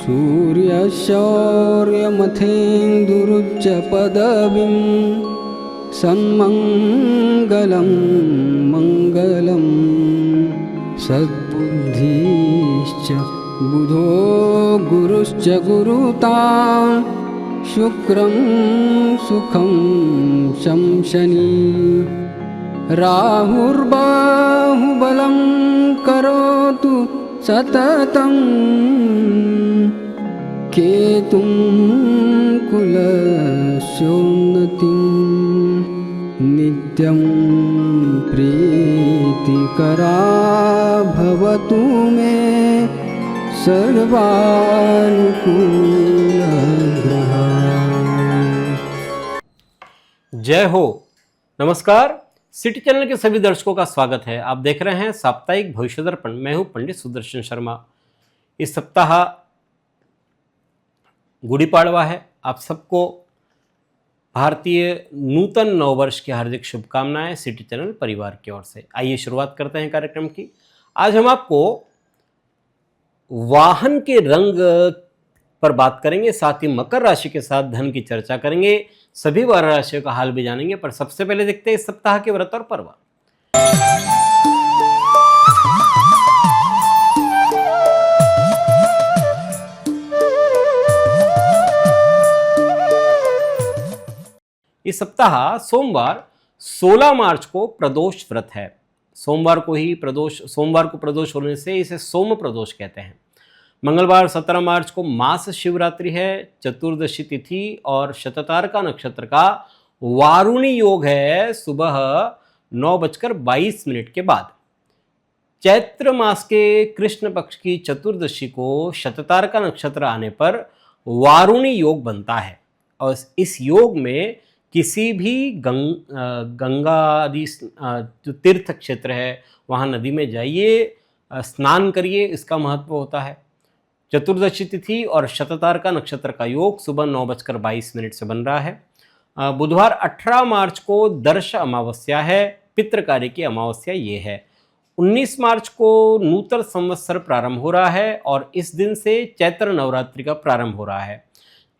सूर्यशौर्यमथेन्दुरुच्च पदवीं सन्मङ्गलं मङ्गलं सद्बुद्धिश्च बुधो गुरुश्च गुरुतां शुक्रं सुखं शंशनी राहुर्बाहुबलं करोतु सततं केतुं कुलस्योन्नतिं नित्यं प्रीतिकरा भवतु मे सर्वानुकूलग्रहा। जय हो। नमस्कार, सिटी चैनल के सभी दर्शकों का स्वागत है। आप देख रहे हैं साप्ताहिक भविष्य दर्पण। मैं हूं पंडित सुदर्शन शर्मा। इस सप्ताह गुड़ी पाड़वा है। आप सबको भारतीय नूतन नववर्ष की हार्दिक शुभकामनाएं सिटी चैनल परिवार की ओर से। आइए शुरुआत करते हैं कार्यक्रम की। आज हम आपको वाहन के रंग पर बात करेंगे, साथ ही मकर राशि के साथ धन की चर्चा करेंगे, सभी 12 राशियों का हाल भी जानेंगे। पर सबसे पहले देखते हैं इस सप्ताह के व्रत और पर्व। इस सप्ताह सोमवार 16 मार्च को प्रदोष व्रत है। सोमवार को प्रदोष होने से इसे सोम प्रदोष कहते हैं। मंगलवार 17 मार्च को मास शिवरात्रि है। चतुर्दशी तिथि और शततारका नक्षत्र का वारुणी योग है सुबह 9:22 के बाद। चैत्र मास के कृष्ण पक्ष की चतुर्दशी को शततारका नक्षत्र आने पर वारुणी योग बनता है और इस योग में किसी भी गंगा आदि जो तीर्थ क्षेत्र है वहाँ नदी में जाइए, स्नान करिए, इसका महत्व होता है। चतुर्दशी तिथि और शततारका नक्षत्र का योग सुबह 9:22 से बन रहा है। बुधवार 18 मार्च को दर्श अमावस्या है। पितृकार्य की अमावस्या ये है। 19 मार्च को नूतन संवत्सर प्रारंभ हो रहा है और इस दिन से चैत्र नवरात्रि का प्रारंभ हो रहा है।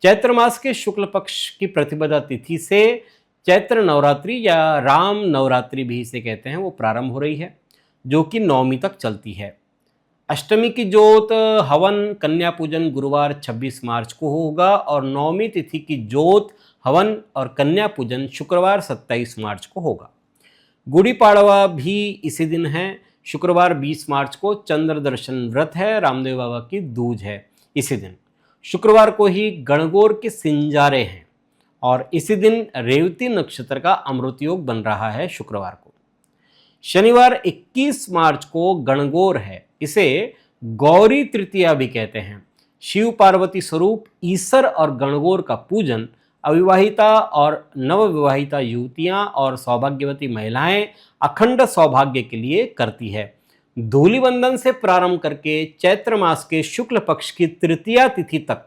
चैत्र मास के शुक्ल पक्ष की प्रतिपदा तिथि से चैत्र नवरात्रि या राम नवरात्रि भी इसे कहते हैं, वो प्रारंभ हो रही है, जो कि 9वीं तक चलती है। अष्टमी की जोत हवन कन्या पूजन गुरुवार 26 मार्च को होगा और 9वीं तिथि की जोत हवन और कन्या पूजन शुक्रवार 27 मार्च को होगा। गुड़ी पाड़वा भी इसी दिन है। शुक्रवार 20 मार्च को चंद्र दर्शन व्रत है। रामदेव बाबा की दूज है इसी दिन। शुक्रवार को ही गणगौर के सिंजारे हैं और इसी दिन रेवती नक्षत्र का अमृत योग बन रहा है शुक्रवार को। शनिवार 21 मार्च को गणगौर है। इसे गौरी तृतीया भी कहते हैं। शिव पार्वती स्वरूप ईसर और गणगौर का पूजन अविवाहिता और नवविवाहिता युवतियां और सौभाग्यवती महिलाएं अखंड सौभाग्य के लिए करती है। धूलिवंदन से प्रारंभ करके चैत्र मास के शुक्ल पक्ष की तृतीया तिथि तक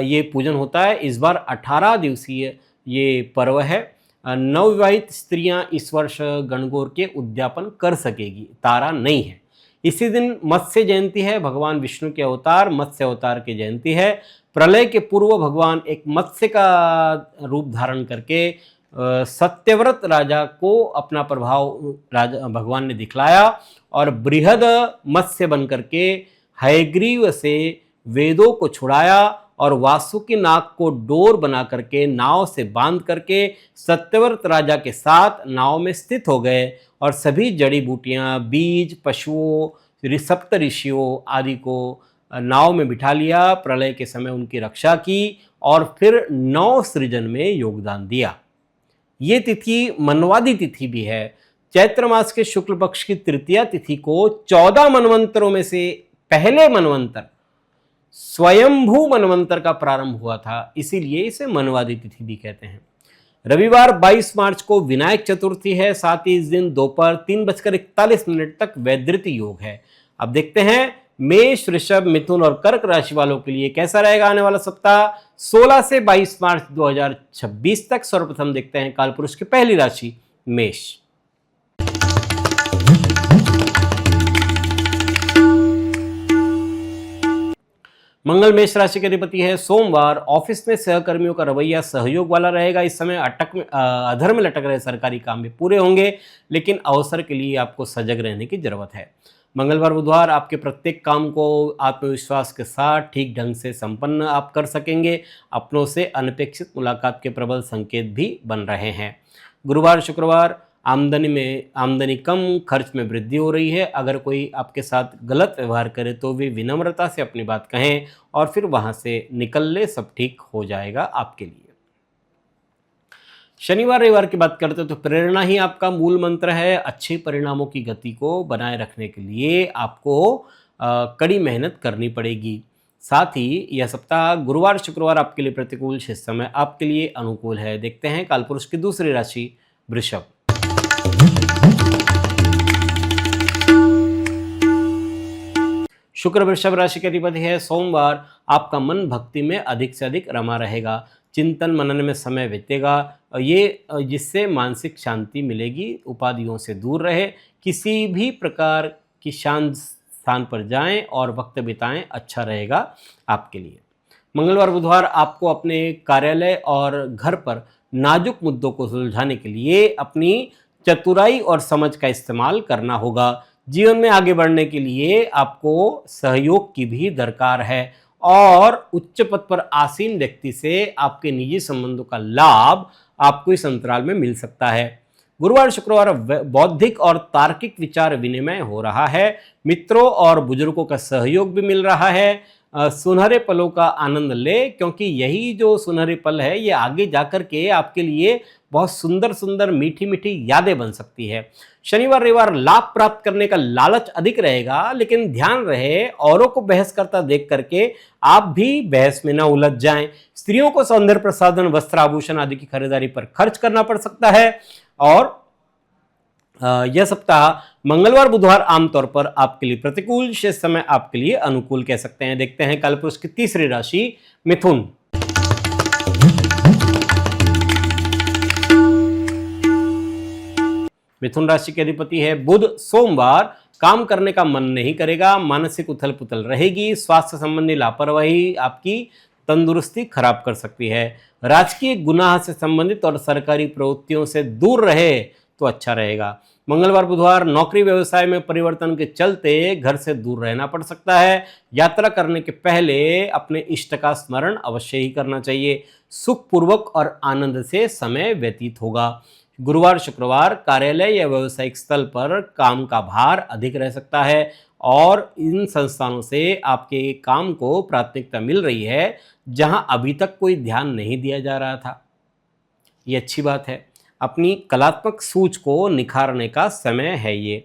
ये पूजन होता है। इस बार 18 दिवसीय ये पर्व है। नवविवाहित स्त्रियां इस वर्ष गणगौर के उद्यापन कर सकेगी, तारा नहीं है। इसी दिन मत्स्य जयंती है। भगवान विष्णु के अवतार मत्स्य अवतार की जयंती है। प्रलय के पूर्व भगवान एक मत्स्य का रूप धारण करके सत्यव्रत राजा को अपना प्रभाव राजा भगवान ने दिखलाया और बृहद मत्स्य बन करके हयग्रीव से वेदों को छुड़ाया और वासुकी नाग को डोर बना करके नाव से बांध करके सत्यव्रत राजा के साथ नाव में स्थित हो गए और सभी जड़ी बूटियां, बीज, पशुओं, सप्त ऋषियों आदि को नाव में बिठा लिया। प्रलय के समय उनकी रक्षा की और फिर नव सृजन में योगदान दिया। ये तिथि मनवादी तिथि भी है। चैत्र मास के शुक्ल पक्ष की तृतीया तिथि को 14 मनवंतरों में से पहले मनवंतर स्वयंभू मनवंतर का प्रारंभ हुआ था, इसीलिए इसे मनवादी तिथि भी कहते हैं। रविवार 22 मार्च को विनायक चतुर्थी है। साथ ही इस दिन दोपहर 3:41 तक वैधृति योग है। अब देखते हैं मेष, वृषभ, मिथुन और कर्क राशि वालों के लिए कैसा रहेगा आने वाला सप्ताह 16 से 22 मार्च 2026 तक। सर्वप्रथम देखते हैं कालपुरुष की पहली राशि मेष। मंगल मेष राशि के अधिपति है। सोमवार ऑफिस में सहकर्मियों का रवैया सहयोग वाला रहेगा। इस समय अधर में लटक रहे सरकारी काम भी पूरे होंगे, लेकिन अवसर के लिए आपको सजग रहने की जरूरत है। मंगलवार बुधवार आपके प्रत्येक काम को आत्मविश्वास के साथ ठीक ढंग से संपन्न आप कर सकेंगे। अपनों से अनपेक्षित मुलाकात के प्रबल संकेत भी बन रहे हैं। गुरुवार शुक्रवार आमदनी कम, खर्च में वृद्धि हो रही है। अगर कोई आपके साथ गलत व्यवहार करे तो भी विनम्रता से अपनी बात कहें और फिर वहां से निकल ले, सब ठीक हो जाएगा आपके लिए। शनिवार रविवार की बात करते हैं तो प्रेरणा ही आपका मूल मंत्र है। अच्छे परिणामों की गति को बनाए रखने के लिए आपको कड़ी मेहनत करनी पड़ेगी। साथ ही यह सप्ताह गुरुवार शुक्रवार आपके लिए प्रतिकूल, शेष समय आपके लिए अनुकूल है। देखते हैं कालपुरुष की दूसरी राशि वृषभ। शुक्र वृषभ राशि के अधिपति है। सोमवार आपका मन भक्ति में अधिक से अधिक रमा रहेगा। चिंतन मनन में समय बीतेगा, ये जिससे मानसिक शांति मिलेगी। उपाधियों से दूर रहे, किसी भी प्रकार की शांत स्थान पर जाएं और वक्त बिताएं, अच्छा रहेगा आपके लिए। मंगलवार बुधवार आपको अपने कार्यालय और घर पर नाजुक मुद्दों को सुलझाने के लिए अपनी चतुराई और समझ का इस्तेमाल करना होगा। जीवन में आगे बढ़ने के लिए आपको सहयोग की भी दरकार है और उच्च पद पर आसीन व्यक्ति से आपके निजी संबंधों का लाभ आपको इस अंतराल में मिल सकता है। गुरुवार शुक्रवार बौद्धिक और तार्किक विचार विनिमय हो रहा है। मित्रों और बुजुर्गों का सहयोग भी मिल रहा है। सुनहरे पलों का आनंद ले, क्योंकि यही जो सुनहरे पल है ये आगे जाकर के आपके लिए बहुत सुंदर सुंदर मीठी मीठी यादें बन सकती है। शनिवार रविवार लाभ प्राप्त करने का लालच अधिक रहेगा, लेकिन ध्यान रहे औरों को बहस करता देख करके आप भी बहस में न उलझ जाएं। स्त्रियों को सौंदर्य प्रसाधन, वस्त्र आभूषण आदि की खरीदारी पर खर्च करना पड़ सकता है। और यह सप्ताह मंगलवार बुधवार आमतौर पर आपके लिए प्रतिकूल, शेष समय आपके लिए अनुकूल कह सकते हैं। देखते हैं कालपुरुष की तीसरी राशि मिथुन। मिथुन राशि के अधिपति है बुध। सोमवार काम करने का मन नहीं करेगा, मानसिक उथल पुथल रहेगी। स्वास्थ्य संबंधी लापरवाही आपकी तंदुरुस्ती खराब कर सकती है। राजकीय गुनाह से संबंधित और सरकारी प्रवृत्तियों से दूर रहे तो अच्छा रहेगा। मंगलवार बुधवार नौकरी व्यवसाय में परिवर्तन के चलते घर से दूर रहना पड़ सकता है। यात्रा करने के पहले अपने इष्ट का स्मरण अवश्य ही करना चाहिए। सुखपूर्वक और आनंद से समय व्यतीत होगा। गुरुवार शुक्रवार कार्यालय या व्यावसायिक स्थल पर काम का भार अधिक रह सकता है और इन संस्थानों से आपके काम को प्राथमिकता मिल रही है जहां अभी तक कोई ध्यान नहीं दिया जा रहा था। ये अच्छी बात है। अपनी कलात्मक सूझ को निखारने का समय है ये।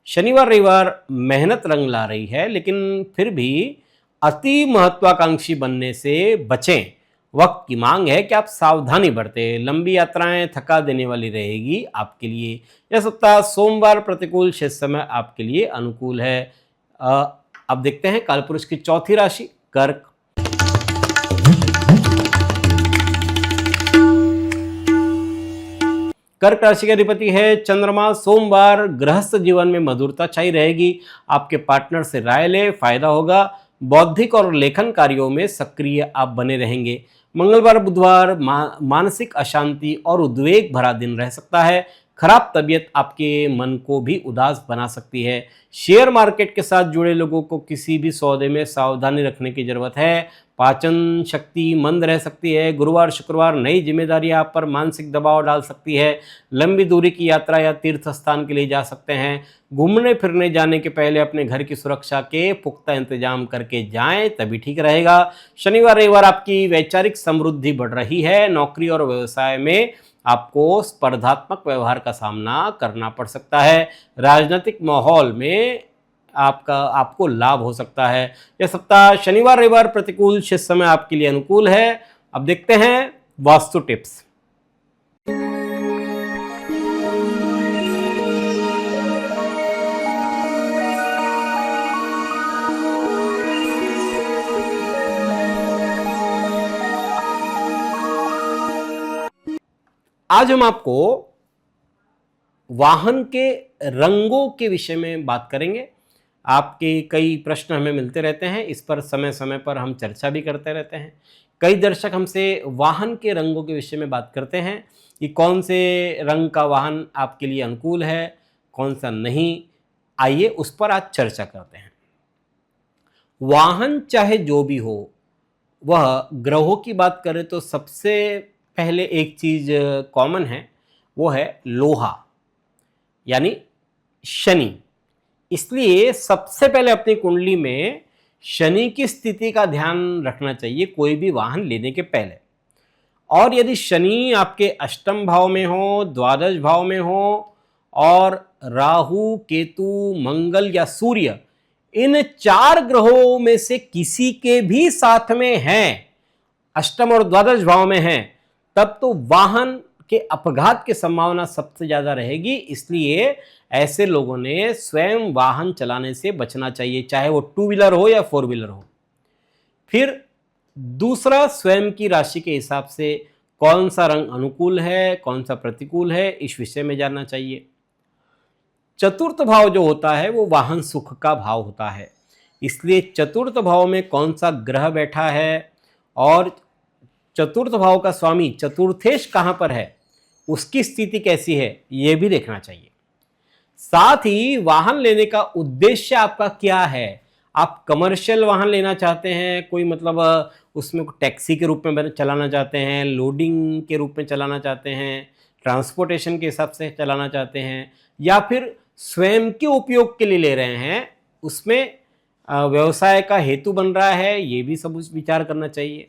शनिवार रविवार मेहनत रंग ला रही है, लेकिन फिर भी अति महत्वाकांक्षी बनने से बचें। वक्त की मांग है कि आप सावधानी बरतें। लंबी यात्राएं थका देने वाली रहेगी आपके लिए। यह सप्ताह सोमवार प्रतिकूल, शेष समय आपके लिए अनुकूल है। अब देखते हैं कालपुरुष की चौथी राशि कर्क। कर्क राशि के अधिपति है चंद्रमा। सोमवार गृहस्थ जीवन में मधुरता छाई रहेगी। आपके पार्टनर से राय ले, फायदा होगा। बौद्धिक और लेखन कार्यों में सक्रिय आप बने रहेंगे। मंगलवार बुधवार मानसिक अशांति और उद्वेग भरा दिन रह सकता है। खराब तबीयत आपके मन को भी उदास बना सकती है। शेयर मार्केट के साथ जुड़े लोगों को किसी भी सौदे में सावधानी रखने की जरूरत है। पाचन शक्ति मंद रह सकती है। गुरुवार शुक्रवार नई जिम्मेदारियां आप पर मानसिक दबाव डाल सकती है। लंबी दूरी की यात्रा या तीर्थ स्थान के लिए जा सकते हैं। घूमने फिरने जाने के पहले अपने घर की सुरक्षा के पुख्ता इंतजाम करके जाएं, तभी ठीक रहेगा। शनिवार रविवार आपकी वैचारिक समृद्धि बढ़ रही है। नौकरी और व्यवसाय में आपको स्पर्धात्मक व्यवहार का सामना करना पड़ सकता है। राजनीतिक माहौल में आपको लाभ हो सकता है। यह सप्ताह शनिवार रविवार प्रतिकूल, शेष समय आपके लिए अनुकूल है। अब देखते हैं वास्तु टिप्स। आज हम आपको वाहन के रंगों के विषय में बात करेंगे। आपके कई प्रश्न हमें मिलते रहते हैं, इस पर समय समय पर हम चर्चा भी करते रहते हैं। कई दर्शक हमसे वाहन के रंगों के विषय में बात करते हैं कि कौन से रंग का वाहन आपके लिए अनुकूल है, कौन सा नहीं। आइए उस पर आज चर्चा करते हैं। वाहन चाहे जो भी हो, वह ग्रहों की बात करें तो सबसे पहले एक चीज कॉमन है, वो है लोहा यानी शनि। इसलिए सबसे पहले अपनी कुंडली में शनि की स्थिति का ध्यान रखना चाहिए कोई भी वाहन लेने के पहले। और यदि शनि आपके अष्टम भाव में हो, द्वादश भाव में हो और राहु, केतु, मंगल या सूर्य इन 4 ग्रहों में से किसी के भी साथ में हैं, अष्टम और द्वादश भाव में हैं, तब तो वाहन के अपघात की संभावना सबसे ज्यादा रहेगी। इसलिए ऐसे लोगों ने स्वयं वाहन चलाने से बचना चाहिए, चाहे वो 2 व्हीलर हो या 4 व्हीलर हो। फिर दूसरा, स्वयं की राशि के हिसाब से कौन सा रंग अनुकूल है, कौन सा प्रतिकूल है, इस विषय में जानना चाहिए। चतुर्थ भाव जो होता है वो वाहन सुख का भाव होता है। इसलिए चतुर्थ भाव में कौन सा ग्रह बैठा है और चतुर्थ भाव का स्वामी चतुर्थेश कहां पर है, उसकी स्थिति कैसी है, यह भी देखना चाहिए। साथ ही वाहन लेने का उद्देश्य आपका क्या है। आप कमर्शियल वाहन लेना चाहते हैं, कोई मतलब उसमें टैक्सी के रूप में चलाना चाहते हैं, लोडिंग के रूप में चलाना चाहते हैं, ट्रांसपोर्टेशन के हिसाब से चलाना चाहते हैं, या फिर स्वयं के उपयोग के लिए ले रहे हैं, उसमें व्यवसाय का हेतु बन रहा है, ये भी सब विचार करना चाहिए।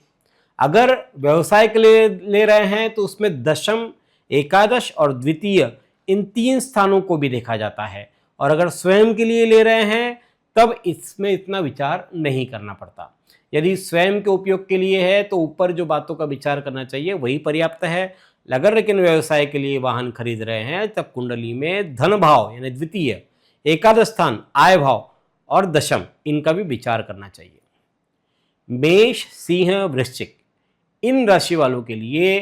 अगर व्यवसाय के लिए ले रहे हैं तो उसमें दशम, एकादश और द्वितीय इन 3 स्थानों को भी देखा जाता है। और अगर स्वयं के लिए ले रहे हैं तब इसमें इतना विचार नहीं करना पड़ता। यदि स्वयं के उपयोग के लिए है तो ऊपर जो बातों का विचार करना चाहिए वही पर्याप्त है। अगर लेकिन व्यवसाय के लिए वाहन खरीद रहे हैं तब कुंडली में धन भाव यानी द्वितीय, एकादश स्थान, आय भाव और दशम, इनका भी विचार करना चाहिए। मेष, सिंह, वृश्चिक इन राशि वालों के लिए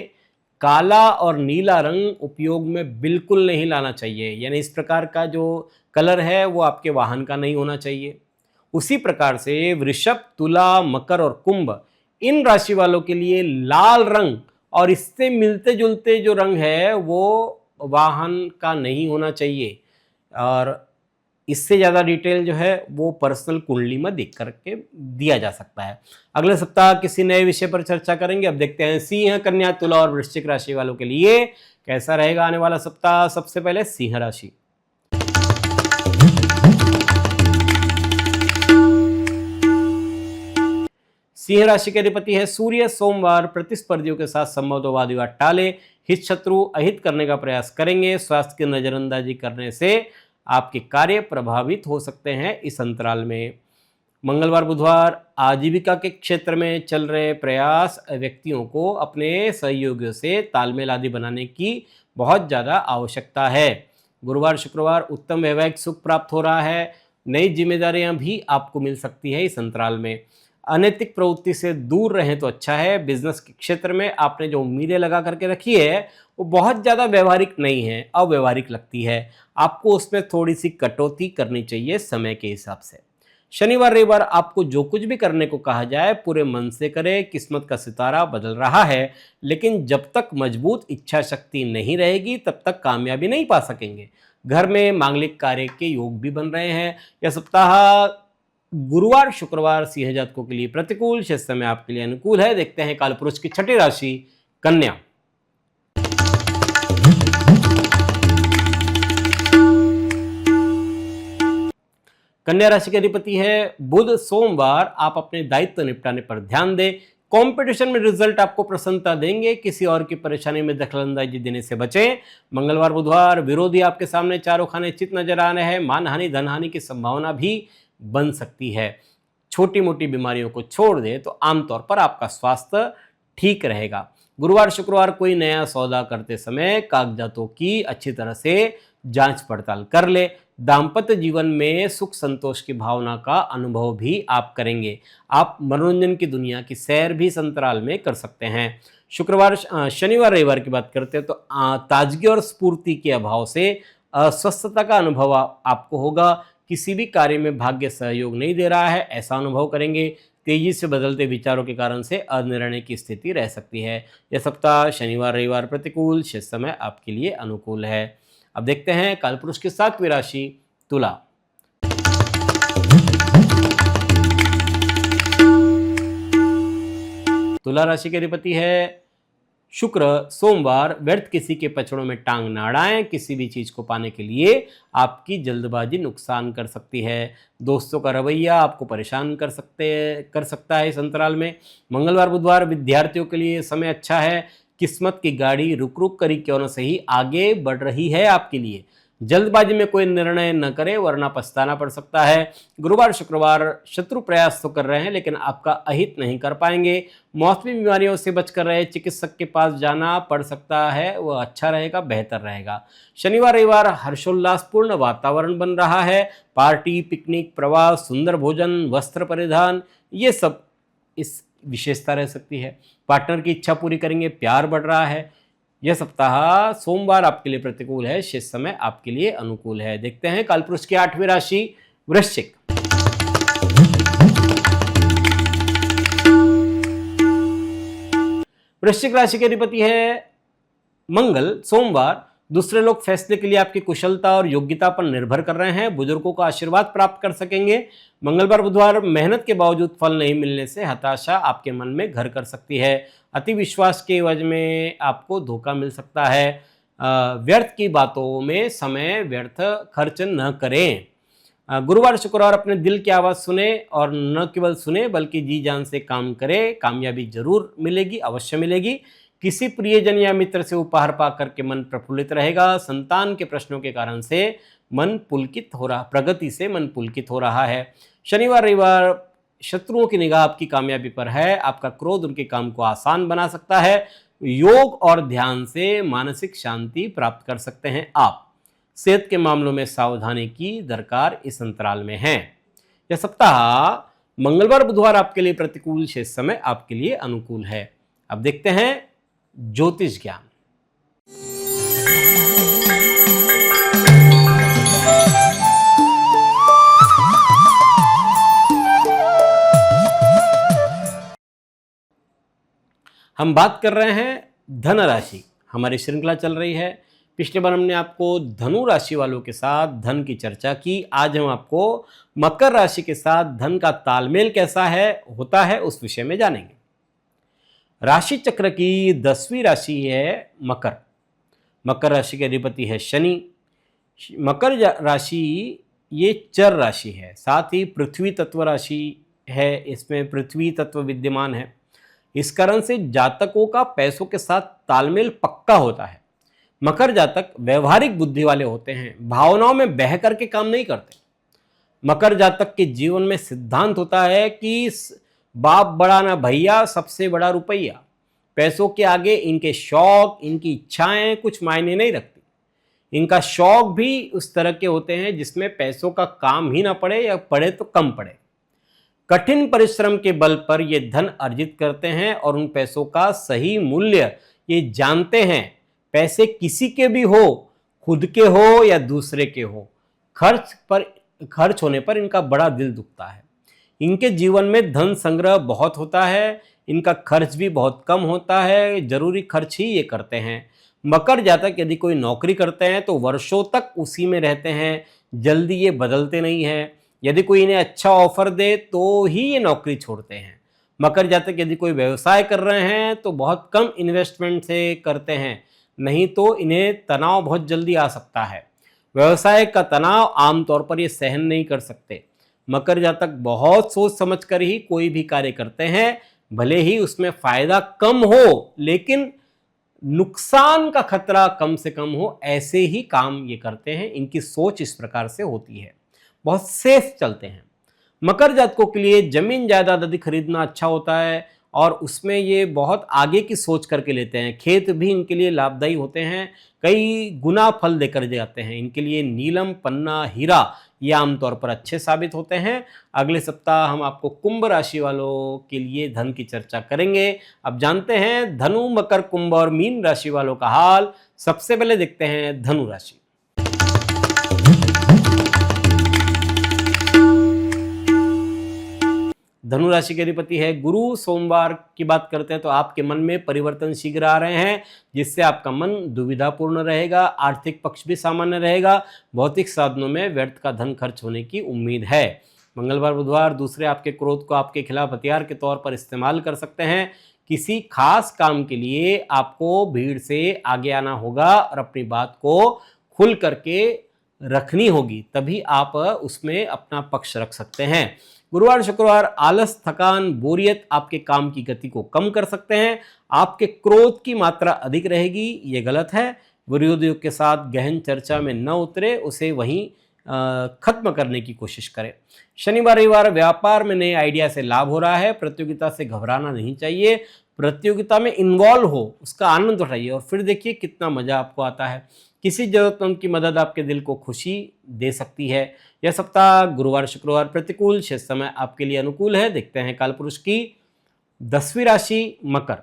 काला और नीला रंग उपयोग में बिल्कुल नहीं लाना चाहिए, यानी इस प्रकार का जो कलर है वो आपके वाहन का नहीं होना चाहिए। उसी प्रकार से वृषभ, तुला, मकर और कुंभ इन राशि वालों के लिए लाल रंग और इससे मिलते जुलते जो रंग है वो वाहन का नहीं होना चाहिए। और इससे ज़्यादा डिटेल जो है वो पर्सनल कुंडली में देख करके दिया जा सकता है। अगले सप्ताह किसी नए विषय पर चर्चा करेंगे। अब देखते हैं सिंह, कन्या, तुला और वृश्चिक राशि वालों के लिए कैसा रहेगा आने वाला सप्ताह। सबसे पहले सिंह राशि। सिंह राशि के अधिपति है सूर्य। सोमवार प्रतिस्पर्धियों के साथ संभव वाद विवाद टाले, हित शत्रु अहित करने का प्रयास करेंगे। स्वास्थ्य की नजरअंदाजी करने से आपके कार्य प्रभावित हो सकते हैं इस अंतराल में। मंगलवार बुधवार आजीविका के क्षेत्र में चल रहे प्रयास व्यक्तियों को अपने सहयोगियों से तालमेल आदि बनाने की बहुत ज़्यादा आवश्यकता है। गुरुवार शुक्रवार उत्तम वैवाहिक सुख प्राप्त हो रहा है। नई जिम्मेदारियां भी आपको मिल सकती है इस अंतराल में। अनैतिक प्रवृत्ति से दूर रहें तो अच्छा है। बिजनेस के क्षेत्र में आपने जो उम्मीदें लगा करके रखी है वो बहुत ज़्यादा व्यवहारिक नहीं है, अव्यवहारिक लगती है। आपको उसमें थोड़ी सी कटौती करनी चाहिए समय के हिसाब से। शनिवार रविवार आपको जो कुछ भी करने को कहा जाए पूरे मन से करें। किस्मत का सितारा बदल रहा है, लेकिन जब तक मजबूत इच्छा शक्ति नहीं रहेगी तब तक कामयाबी नहीं पा सकेंगे। घर में मांगलिक कार्य के योग भी बन रहे हैं। यह सप्ताह गुरुवार शुक्रवार सिंह जातकों के लिए प्रतिकूल, शेष समय आपके लिए अनुकूल है। देखते हैं कालपुरुष की छठी राशि कन्या। कन्या राशि के अधिपति है बुध। सोमवार आप अपने दायित्व निपटाने पर ध्यान दें। कंपटीशन में रिजल्ट आपको प्रसन्नता देंगे। किसी और की परेशानी में दखलंदाजी देने से बचें। मंगलवार बुधवार विरोधी आपके सामने चारों खाने चित नजर आ रहे हैं। मानहानि धनहानि की संभावना भी बन सकती है। छोटी मोटी बीमारियों को छोड़ दें तो आमतौर पर आपका स्वास्थ्य ठीक रहेगा। गुरुवार शुक्रवार कोई नया सौदा करते समय कागजातों की अच्छी तरह से जांच पड़ताल कर ले। दाम्पत्य जीवन में सुख संतोष की भावना का अनुभव भी आप करेंगे। आप मनोरंजन की दुनिया की सैर भी इस अंतराल में कर सकते हैं। शुक्रवार शनिवार रविवार की बात करते हैं तो ताजगी और स्फूर्ति के अभाव से अस्वस्थता का अनुभव आपको होगा। किसी भी कार्य में भाग्य सहयोग नहीं दे रहा है, ऐसा अनुभव करेंगे। तेजी से बदलते विचारों के कारण से अनिर्णय की स्थिति रह सकती है। यह सप्ताह शनिवार रविवार प्रतिकूल, शेष समय आपके लिए अनुकूल है। अब देखते हैं कालपुरुष की 7वीं राशि तुला। तुला राशि के अधिपति है शुक्र। सोमवार, व्यर्थ किसी के पचड़ों में टांग ना अड़ाएं। किसी भी चीज को पाने के लिए आपकी जल्दबाजी नुकसान कर सकती है। दोस्तों का रवैया आपको परेशान कर सकता है इस अंतराल में। मंगलवार बुधवार विद्यार्थियों के लिए समय अच्छा है। किस्मत की गाड़ी रुक रुक कर क्यों न सही आगे बढ़ रही है आपके लिए। जल्दबाजी में कोई निर्णय न करें वरना पछताना पड़ सकता है। गुरुवार शुक्रवार शत्रु प्रयास तो कर रहे हैं लेकिन आपका अहित नहीं कर पाएंगे। मौसमी बीमारियों से बचकर रहे, चिकित्सक के पास जाना पड़ सकता है, वह अच्छा रहेगा, बेहतर रहेगा। शनिवार रविवार हर्षोल्लासपूर्ण वातावरण बन रहा है। पार्टी, पिकनिक, प्रवास, सुंदर भोजन, वस्त्र परिधान, ये सब इस विशेषता रह सकती है। पार्टनर की इच्छा पूरी करेंगे, प्यार बढ़ रहा है। यह सप्ताह सोमवार आपके लिए प्रतिकूल है, शेष समय आपके लिए अनुकूल है। देखते हैं कालपुरुष की 8वीं राशि वृश्चिक। वृश्चिक राशि के अधिपति है मंगल। सोमवार, दूसरे लोग फैसले के लिए आपकी कुशलता और योग्यता पर निर्भर कर रहे हैं। बुजुर्गों का आशीर्वाद प्राप्त कर सकेंगे। मंगलवार बुधवार मेहनत के बावजूद फल नहीं मिलने से हताशा आपके मन में घर कर सकती है। अति विश्वास के वजह में आपको धोखा मिल सकता है। व्यर्थ की बातों में समय व्यर्थ खर्च न करें। गुरुवार शुक्रवार अपने दिल की आवाज़ सुने और न केवल सुने बल्कि जी जान से काम करें। कामयाबी जरूर मिलेगी, अवश्य मिलेगी। किसी प्रियजन या मित्र से उपहार पा करके मन प्रफुल्लित रहेगा। संतान के प्रश्नों के कारण से मन पुलकित हो रहा, प्रगति से मन पुलकित हो रहा है। शनिवार रविवार शत्रुओं की निगाह आपकी कामयाबी पर है। आपका क्रोध उनके काम को आसान बना सकता है। योग और ध्यान से मानसिक शांति प्राप्त कर सकते हैं आप। सेहत के मामलों में सावधानी की दरकार इस अंतराल में है। यह सप्ताह मंगलवार बुधवार आपके लिए प्रतिकूल, शेष समय आपके लिए अनुकूल है। अब देखते हैं ज्योतिष ज्ञान। हम बात कर रहे हैं धन राशि। हमारी श्रृंखला चल रही है। पिछले बार हमने आपको धनु राशि वालों के साथ धन की चर्चा की। आज हम आपको मकर राशि के साथ धन का तालमेल कैसा होता है उस विषय में जानेंगे। राशि चक्र की 10वीं राशि है मकर। मकर राशि के अधिपति है शनि। मकर राशि ये चर राशि है, साथ ही पृथ्वी तत्व राशि है। इसमें पृथ्वी तत्व विद्यमान है। इस कारण से जातकों का पैसों के साथ तालमेल पक्का होता है। मकर जातक व्यवहारिक बुद्धि वाले होते हैं, भावनाओं में बह करके काम नहीं करते। मकर जातक के जीवन में सिद्धांत होता है कि बाप बड़ा ना भैया, सबसे बड़ा रुपया। पैसों के आगे इनके शौक, इनकी इच्छाएं कुछ मायने नहीं रखती। इनका शौक भी उस तरह के होते हैं जिसमें पैसों का काम ही ना पड़े या पड़े तो कम पड़े। कठिन परिश्रम के बल पर ये धन अर्जित करते हैं और उन पैसों का सही मूल्य ये जानते हैं। पैसे किसी के भी हो, खुद के हो या दूसरे के हो, खर्च होने पर इनका बड़ा दिल दुखता है। इनके जीवन में धन संग्रह बहुत होता है। इनका खर्च भी बहुत कम होता है। जरूरी खर्च ही ये करते हैं। मकर जातक यदि कोई नौकरी करते हैं तो वर्षों तक उसी में रहते हैं, जल्दी ये बदलते नहीं हैं। यदि कोई इन्हें अच्छा ऑफर दे तो ही ये नौकरी छोड़ते हैं। मकर जातक यदि कोई व्यवसाय कर रहे हैं तो बहुत कम इन्वेस्टमेंट से करते हैं, नहीं तो इन्हें तनाव बहुत जल्दी आ सकता है। व्यवसाय का तनाव आमतौर पर ये सहन नहीं कर सकते। मकर जातक बहुत सोच समझ कर ही कोई भी कार्य करते हैं, भले ही उसमें फायदा कम हो लेकिन नुकसान का खतरा कम से कम हो, ऐसे ही काम ये करते हैं। इनकी सोच इस प्रकार से होती है, बहुत सेफ चलते हैं। मकर जातकों के लिए जमीन जायदाद आदि खरीदना अच्छा होता है और उसमें ये बहुत आगे की सोच करके लेते हैं। खेत भी इनके लिए लाभदायी होते हैं, कई गुना फल देकर जाते हैं। इनके लिए नीलम, पन्ना, हीरा ये आमतौर पर अच्छे साबित होते हैं। अगले सप्ताह हम आपको कुंभ राशि वालों के लिए धन की चर्चा करेंगे। अब जानते हैं धनु, मकर, कुंभ और मीन राशि वालों का हाल। सबसे पहले देखते हैं धनु राशि। धनु राशि के अधिपति है गुरु। सोमवार की बात करते हैं तो आपके मन में परिवर्तन शीघ्र आ रहे हैं, जिससे आपका मन दुविधापूर्ण रहेगा। आर्थिक पक्ष भी सामान्य रहेगा। भौतिक साधनों में व्यर्थ का धन खर्च होने की उम्मीद है। मंगलवार बुधवार दूसरे आपके क्रोध को आपके खिलाफ हथियार के तौर पर इस्तेमाल कर सकते हैं। किसी खास काम के लिए आपको भीड़ से आगे आना होगा और अपनी बात को खुल करके रखनी होगी, तभी आप उसमें अपना पक्ष रख सकते हैं। गुरुवार शुक्रवार आलस, थकान, बोरियत आपके काम की गति को कम कर सकते हैं। आपके क्रोध की मात्रा अधिक रहेगी, ये गलत है। विरोधियों के साथ गहन चर्चा में न उतरे, उसे वहीं खत्म करने की कोशिश करें। शनिवार रविवार व्यापार में नए आइडिया से लाभ हो रहा है। प्रतियोगिता से घबराना नहीं चाहिए। प्रतियोगिता में इन्वॉल्व हो, उसका आनंद उठाइए और फिर देखिए कितना मजा आपको आता है। किसी जरूरतमंद की मदद आपके दिल को खुशी दे सकती है। यह सप्ताह गुरुवार शुक्रवार प्रतिकूल, शेष समय आपके लिए अनुकूल है। देखते हैं कालपुरुष की 10वीं राशि मकर।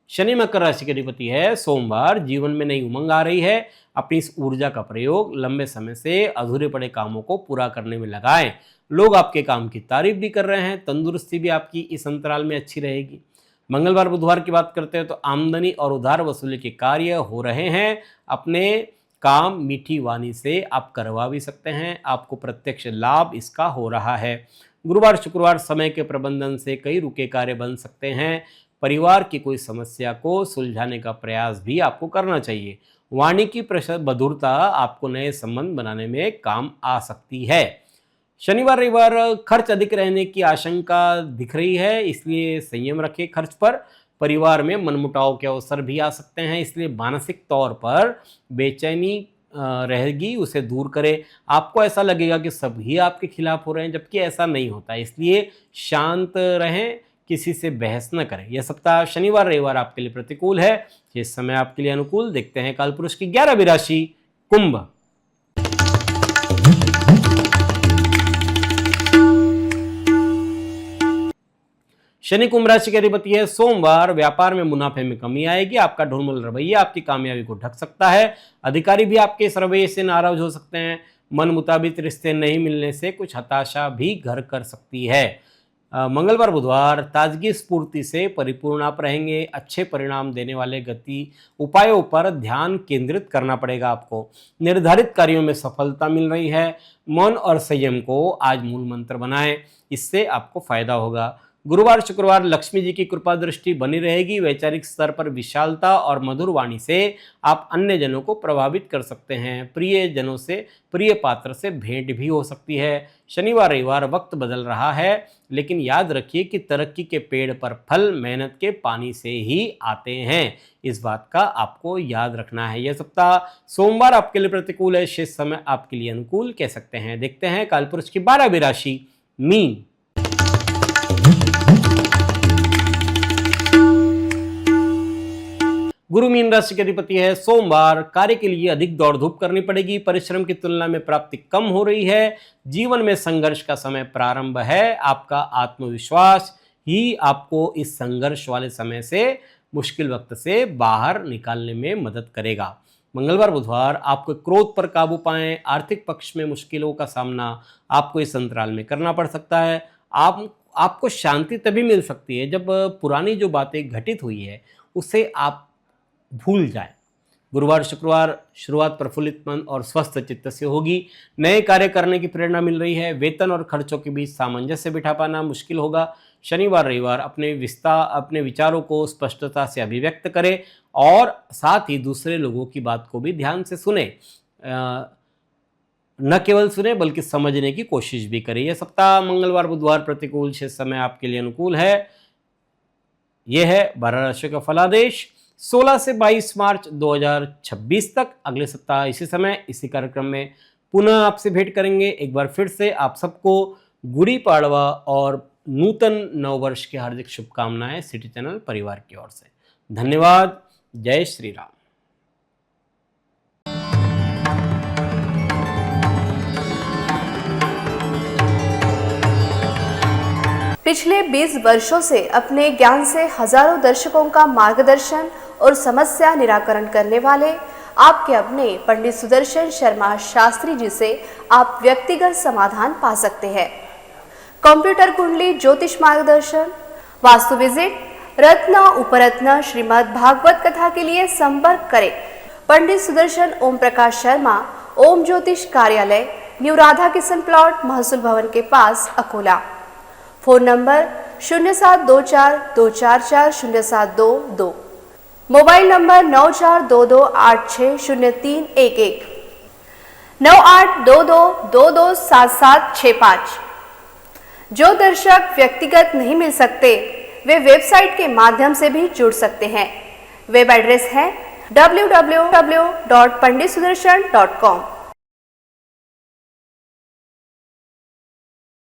शनि मकर राशि के अधिपति है। सोमवार जीवन में नई उमंग आ रही है। अपनी इस ऊर्जा का प्रयोग लंबे समय से अधूरे पड़े कामों को पूरा करने में लगाएं। लोग आपके काम की तारीफ भी कर रहे हैं। तंदुरुस्ती भी आपकी इस अंतराल में अच्छी रहेगी। मंगलवार बुधवार की बात करते हैं तो आमदनी और उधार वसूली के कार्य हो रहे हैं। अपने काम मीठी वाणी से आप करवा भी सकते हैं। आपको प्रत्यक्ष लाभ इसका हो रहा है। गुरुवार शुक्रवार समय के प्रबंधन से कई रुके कार्य बन सकते हैं। परिवार की कोई समस्या को सुलझाने का प्रयास भी आपको करना चाहिए। वाणी की मधुरता आपको नए संबंध बनाने में काम आ सकती है। शनिवार रविवार खर्च अधिक रहने की आशंका दिख रही है, इसलिए संयम रखें खर्च पर। परिवार में मनमुटाव के अवसर भी आ सकते हैं, इसलिए मानसिक तौर पर बेचैनी रहेगी, उसे दूर करें। आपको ऐसा लगेगा कि सभी आपके खिलाफ हो रहे हैं, जबकि ऐसा नहीं होता। इसलिए शांत रहें, किसी से बहस न करें। यह सप्ताह शनिवार रविवार आपके लिए प्रतिकूल है। इस समय आपके लिए अनुकूल। देखते हैं कालपुरुष की 11वीं राशि कुंभ। शनि कुंभ राशि के अधिपति है। सोमवार व्यापार में मुनाफे में कमी आएगी। आपका ढुलमुल रवैया आपकी कामयाबी को ढक सकता है। अधिकारी भी आपके इस रवैये से नाराज हो सकते हैं। मन मुताबिक रिश्ते नहीं मिलने से कुछ हताशा भी घर कर सकती है। मंगलवार बुधवार ताजगी स्फूर्ति से परिपूर्ण आप रहेंगे। अच्छे परिणाम देने वाले गति उपायों पर ध्यान केंद्रित करना पड़ेगा आपको। निर्धारित कार्यों में सफलता मिल रही है। मौन और संयम को आज मूल मंत्र बनाएं, इससे आपको फायदा होगा। गुरुवार शुक्रवार लक्ष्मी जी की कृपा दृष्टि बनी रहेगी। वैचारिक स्तर पर विशालता और मधुर वाणी से आप अन्य जनों को प्रभावित कर सकते हैं। प्रिय जनों से, प्रिय पात्र से भेंट भी हो सकती है। शनिवार रविवार वक्त बदल रहा है, लेकिन याद रखिए कि तरक्की के पेड़ पर फल मेहनत के पानी से ही आते हैं। इस बात का आपको याद रखना है। यह सप्ताह सोमवार आपके लिए प्रतिकूल है, शेष समय आपके लिए अनुकूल कह सकते हैं। देखते हैं कालपुरुष की 12वीं राशि मीन। गुरु मीन राशि के अधिपति है। सोमवार कार्य के लिए अधिक दौड़ धूप करनी पड़ेगी। परिश्रम की तुलना में प्राप्ति कम हो रही है। जीवन में संघर्ष का समय प्रारंभ है। आपका आत्मविश्वास ही आपको इस संघर्ष वाले समय से, मुश्किल वक्त से बाहर निकालने में मदद करेगा। मंगलवार बुधवार आपको क्रोध पर काबू पाएं। आर्थिक पक्ष में मुश्किलों का सामना आपको इस अंतराल में करना पड़ सकता है। आपको शांति तभी मिल सकती है जब पुरानी जो बातें घटित हुई है उसे आप भूल जाए। गुरुवार शुक्रवार शुरुआत प्रफुल्लित मन और स्वस्थ चित्त से होगी। नए कार्य करने की प्रेरणा मिल रही है। वेतन और खर्चों के बीच सामंजस्य बिठा पाना मुश्किल होगा। शनिवार रविवार अपने विचारों को स्पष्टता से अभिव्यक्त करें और साथ ही दूसरे लोगों की बात को भी ध्यान से सुने। न केवल सुने बल्कि समझने की कोशिश भी करें। यह सप्ताह मंगलवार बुधवार प्रतिकूल, शेष समय आपके लिए अनुकूल है। यह है 12 राशियों का फलादेश 16 से 22 मार्च 2026 तक। अगले सप्ताह इसी समय इसी कार्यक्रम में पुनः आपसे भेंट करेंगे। एक बार फिर से आप सबको गुड़ी पाड़वा और नूतन नववर्ष की हार्दिक शुभकामनाएं सिटी चैनल परिवार की ओर से। धन्यवाद। जय श्री राम। पिछले 20 वर्षों से अपने ज्ञान से हजारों दर्शकों का मार्गदर्शन और समस्या निराकरण करने वाले आपके अपने पंडित सुदर्शन शर्मा शास्त्री जी से आप व्यक्तिगत समाधान पा सकते हैं। कंप्यूटर कुंडली ज्योतिष मार्गदर्शन, वास्तु विजिट, रत्न उपरत्न श्रीमद् भागवत कथा के लिए संपर्क करें पंडित सुदर्शन ओम प्रकाश शर्मा, ओम ज्योतिष कार्यालय, न्यू राधा किशन प्लॉट, महसूल भवन के पास, Akola. Phone number 0724244072, mobile number 9422860311, 9822227765। जो दर्शक व्यक्तिगत नहीं मिल सकते वे वेबसाइट के माध्यम से भी जुड़ सकते हैं। वेब एड्रेस है www.panditsudarshan.com।